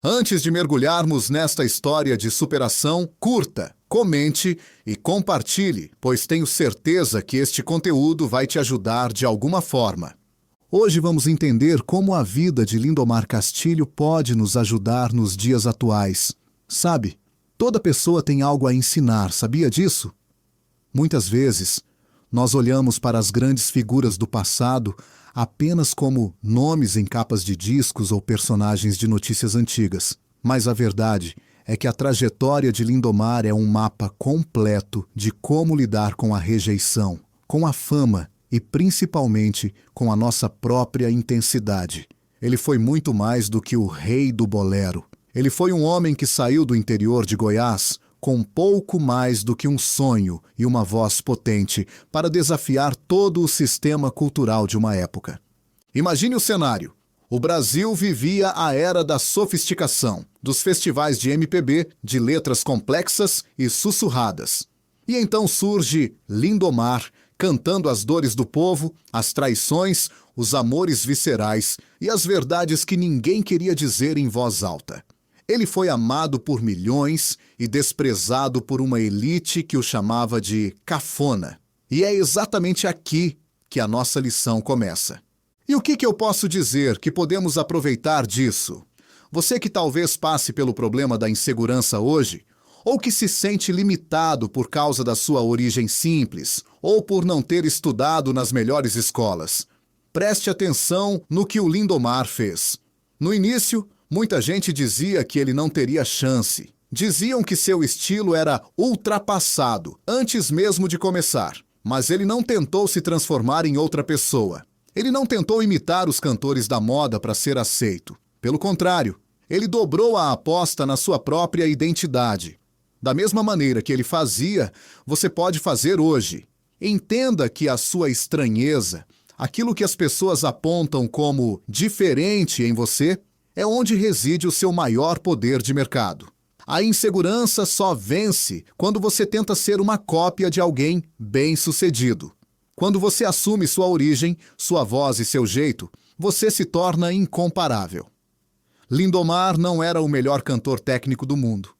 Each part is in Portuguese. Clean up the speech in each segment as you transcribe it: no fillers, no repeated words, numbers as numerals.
Antes de mergulharmos nesta história de superação, curta, comente e compartilhe, pois tenho certeza que este conteúdo vai te ajudar de alguma forma. Hoje vamos entender como a vida de Lindomar Castilho pode nos ajudar nos dias atuais. Sabe, toda pessoa tem algo a ensinar, sabia disso? Muitas vezes, nós olhamos para as grandes figuras do passado apenas como nomes em capas de discos ou personagens de notícias antigas. Mas a verdade é que a trajetória de Lindomar é um mapa completo de como lidar com a rejeição, com a fama e principalmente com a nossa própria intensidade. Ele foi muito mais do que o rei do bolero. Ele foi um homem que saiu do interior de Goiás com pouco mais do que um sonho e uma voz potente para desafiar todo o sistema cultural de uma época. Imagine o cenário. O Brasil vivia a era da sofisticação, dos festivais de MPB, de letras complexas e sussurradas. E então surge Lindomar, cantando as dores do povo, as traições, os amores viscerais e as verdades que ninguém queria dizer em voz alta. Ele foi amado por milhões e desprezado por uma elite que o chamava de cafona. E é exatamente aqui que a nossa lição começa. E o que eu posso dizer que podemos aproveitar disso? Você que talvez passe pelo problema da insegurança hoje, ou que se sente limitado por causa da sua origem simples, ou por não ter estudado nas melhores escolas. Preste atenção no que o Lindomar fez. No início, muita gente dizia que ele não teria chance. Diziam que seu estilo era ultrapassado, antes mesmo de começar. Mas ele não tentou se transformar em outra pessoa. Ele não tentou imitar os cantores da moda para ser aceito. Pelo contrário, ele dobrou a aposta na sua própria identidade. Da mesma maneira que ele fazia, você pode fazer hoje. Entenda que a sua estranheza, aquilo que as pessoas apontam como diferente em você, é onde reside o seu maior poder de mercado. A insegurança só vence quando você tenta ser uma cópia de alguém bem-sucedido. Quando você assume sua origem, sua voz e seu jeito, você se torna incomparável. Lindomar não era o melhor cantor técnico do mundo,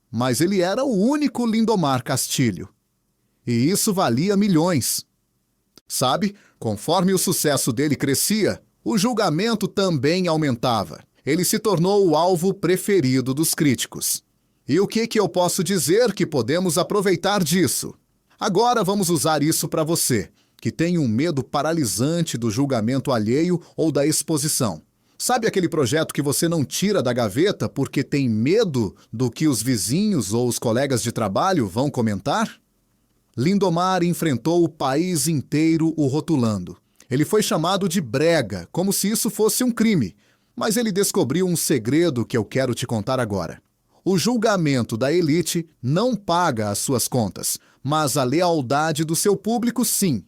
mas ele era o único Lindomar Castilho. E isso valia milhões. Sabe, conforme o sucesso dele crescia, o julgamento também aumentava. Ele se tornou o alvo preferido dos críticos. E o que eu posso dizer que podemos aproveitar disso? Agora vamos usar isso para você, que tem um medo paralisante do julgamento alheio ou da exposição. Sabe aquele projeto que você não tira da gaveta porque tem medo do que os vizinhos ou os colegas de trabalho vão comentar? Lindomar enfrentou o país inteiro o rotulando. Ele foi chamado de brega, como se isso fosse um crime. Mas ele descobriu um segredo que eu quero te contar agora. O julgamento da elite não paga as suas contas, mas a lealdade do seu público, sim.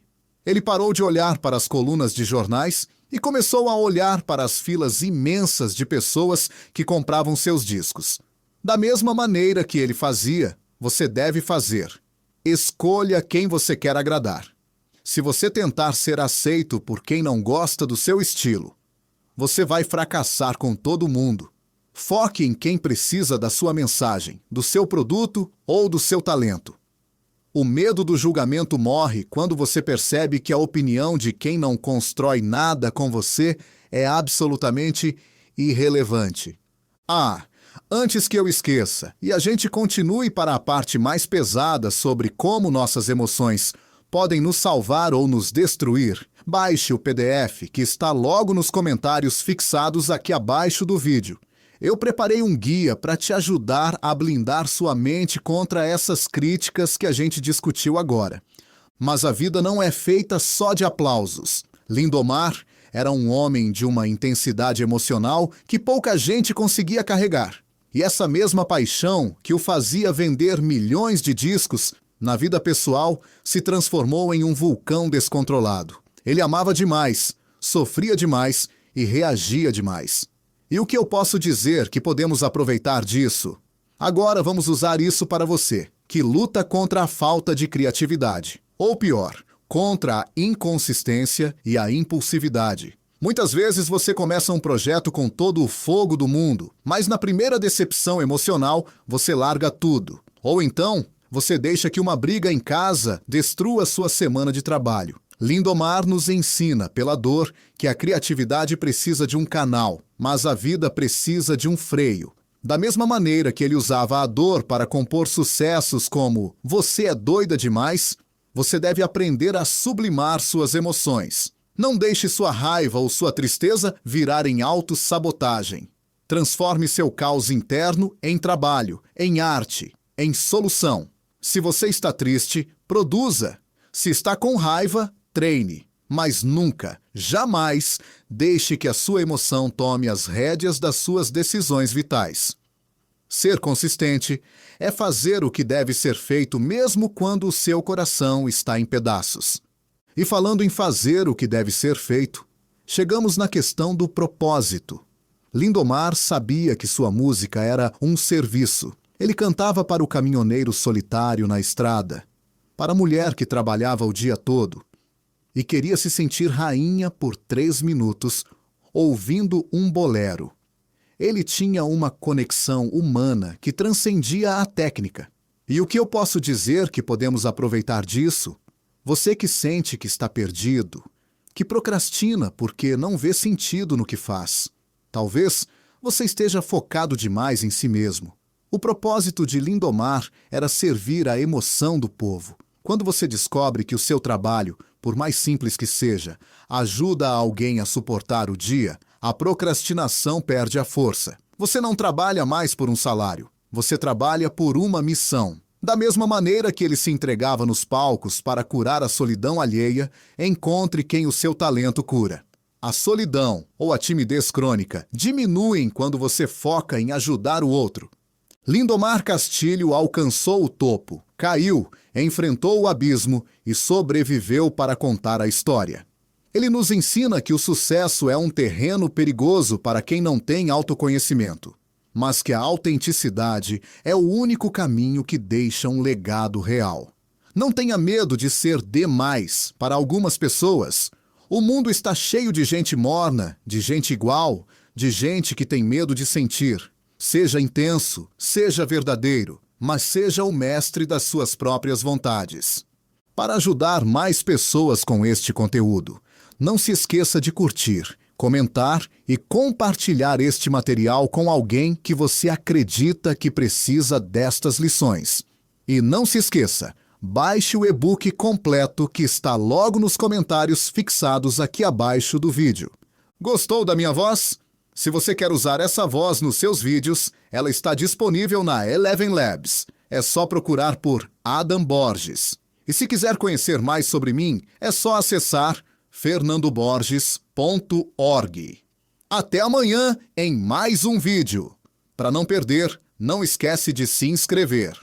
Ele parou de olhar para as colunas de jornais e começou a olhar para as filas imensas de pessoas que compravam seus discos. Da mesma maneira que ele fazia, você deve fazer. Escolha quem você quer agradar. Se você tentar ser aceito por quem não gosta do seu estilo, você vai fracassar com todo mundo. Foque em quem precisa da sua mensagem, do seu produto ou do seu talento. O medo do julgamento morre quando você percebe que a opinião de quem não constrói nada com você é absolutamente irrelevante. Antes que eu esqueça, e a gente continue para a parte mais pesada sobre como nossas emoções podem nos salvar ou nos destruir, baixe o PDF que está logo nos comentários fixados aqui abaixo do vídeo. Eu preparei um guia para te ajudar a blindar sua mente contra essas críticas que a gente discutiu agora. Mas a vida não é feita só de aplausos. Lindomar era um homem de uma intensidade emocional que pouca gente conseguia carregar. E essa mesma paixão que o fazia vender milhões de discos, na vida pessoal, se transformou em um vulcão descontrolado. Ele amava demais, sofria demais e reagia demais. E o que eu posso dizer que podemos aproveitar disso? Agora vamos usar isso para você, que luta contra a falta de criatividade. Ou pior, contra a inconsistência e a impulsividade. Muitas vezes você começa um projeto com todo o fogo do mundo, mas na primeira decepção emocional você larga tudo. Ou então, você deixa que uma briga em casa destrua sua semana de trabalho. Lindomar nos ensina, pela dor, que a criatividade precisa de um canal, mas a vida precisa de um freio. Da mesma maneira que ele usava a dor para compor sucessos como "Você é doida demais", você deve aprender a sublimar suas emoções. Não deixe sua raiva ou sua tristeza virar em autossabotagem. Transforme seu caos interno em trabalho, em arte, em solução. Se você está triste, produza. Se está com raiva, treine. Mas nunca, jamais, deixe que a sua emoção tome as rédeas das suas decisões vitais. Ser consistente é fazer o que deve ser feito mesmo quando o seu coração está em pedaços. E falando em fazer o que deve ser feito, chegamos na questão do propósito. Lindomar sabia que sua música era um serviço. Ele cantava para o caminhoneiro solitário na estrada, para a mulher que trabalhava o dia todo, e queria se sentir rainha por 3 minutos, ouvindo um bolero. Ele tinha uma conexão humana que transcendia a técnica. E o que eu posso dizer que podemos aproveitar disso? Você que sente que está perdido, que procrastina porque não vê sentido no que faz. Talvez você esteja focado demais em si mesmo. O propósito de Lindomar era servir a emoção do povo. Quando você descobre que o seu trabalho, por mais simples que seja, ajuda alguém a suportar o dia, a procrastinação perde a força. Você não trabalha mais por um salário, você trabalha por uma missão. Da mesma maneira que ele se entregava nos palcos para curar a solidão alheia, encontre quem o seu talento cura. A solidão ou a timidez crônica diminuem quando você foca em ajudar o outro. Lindomar Castilho alcançou o topo, caiu, enfrentou o abismo e sobreviveu para contar a história. Ele nos ensina que o sucesso é um terreno perigoso para quem não tem autoconhecimento, mas que a autenticidade é o único caminho que deixa um legado real. Não tenha medo de ser demais para algumas pessoas. O mundo está cheio de gente morna, de gente igual, de gente que tem medo de sentir. Seja intenso, seja verdadeiro, mas seja o mestre das suas próprias vontades. Para ajudar mais pessoas com este conteúdo, não se esqueça de curtir, comentar e compartilhar este material com alguém que você acredita que precisa destas lições. E não se esqueça, baixe o e-book completo que está logo nos comentários fixados aqui abaixo do vídeo. Gostou da minha voz? Se você quer usar essa voz nos seus vídeos, ela está disponível na Eleven Labs. É só procurar por Adam Borges. E se quiser conhecer mais sobre mim, é só acessar fernandoborges.org. Até amanhã em mais um vídeo. Para não perder, não esquece de se inscrever.